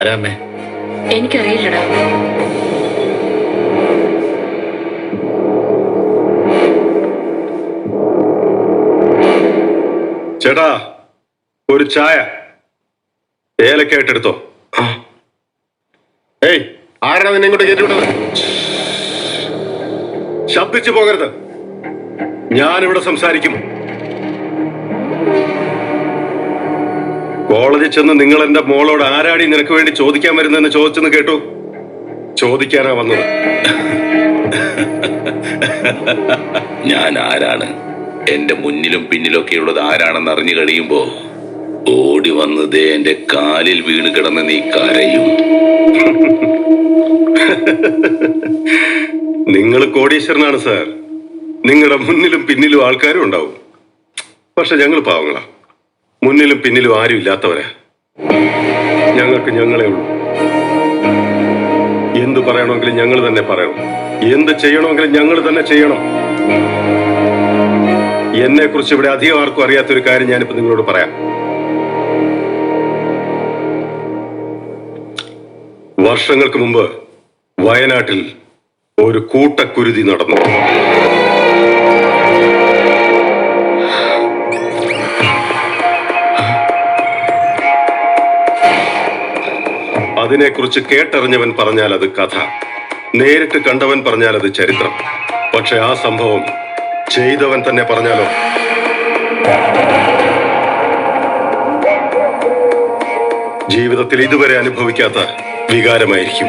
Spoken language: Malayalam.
ആരാമ്മേ? എനിക്കറിയില്ലടാ. ചേട്ടാ, ഒരു ചായ ഏലക്കായിട്ട് എടുത്തോ. ഏയ്, ആരാണ് നിന്നെ ഇങ്ങോട്ട് കയറ്റിവിട്ടത്? ശബ്ദിച്ചു പോകരുത്. ഞാനിവിടെ സംസാരിക്കും. കോളേജിൽ ചെന്ന് നിങ്ങൾ എന്റെ മോളോട് ആരാടി നിനക്ക് വേണ്ടി ചോദിക്കാൻ വരുന്നെന്ന് ചോദിച്ചെന്ന് കേട്ടു. ചോദിക്കാനാ വന്നത്. ഞാൻ ആരാണ്, എന്റെ മുന്നിലും പിന്നിലൊക്കെ ഉള്ളത് ആരാണെന്ന് അറിഞ്ഞു കഴിയുമ്പോ ഓടി വന്നത് എന്റെ കാലിൽ വീണ് കിടന്ന് നീ കരയും. നിങ്ങൾ കോടീശ്വരനാണ് സാർ. നിങ്ങളുടെ മുന്നിലും പിന്നിലും ആൾക്കാരും ഉണ്ടാവും. പക്ഷെ ഞങ്ങൾ പാവങ്ങളാ. മുന്നിലും പിന്നിലും ആരും ഇല്ലാത്തവരാ. ഞങ്ങൾക്ക് ഞങ്ങളെ ഉള്ളൂ. എന്ത് പറയണമെങ്കിലും ഞങ്ങൾ തന്നെ പറയണം. എന്ത് ചെയ്യണമെങ്കിലും ഞങ്ങൾ തന്നെ ചെയ്യണം. എന്നെ കുറിച്ച് ഇവിടെ അധികം ആർക്കും അറിയാത്തൊരു കാര്യം ഞാനിപ്പോ നിങ്ങളോട് പറയാം. വർഷങ്ങൾക്ക് മുമ്പ് വയനാട്ടിൽ ഒരു കൂട്ടക്കുരുതി നടന്നു. അതിനെക്കുറിച്ച് കേട്ടറിഞ്ഞവൻ പറഞ്ഞാൽ അത് കഥ, നേരിട്ട് കണ്ടവൻ പറഞ്ഞാൽ അത് ചരിത്രം. പക്ഷെ ആ സംഭവം ചെയ്തവൻ തന്നെ പറഞ്ഞാലോ? ജീവിതത്തിൽ ഇതുവരെ അനുഭവിക്കാത്ത വികാരമായിരിക്കും.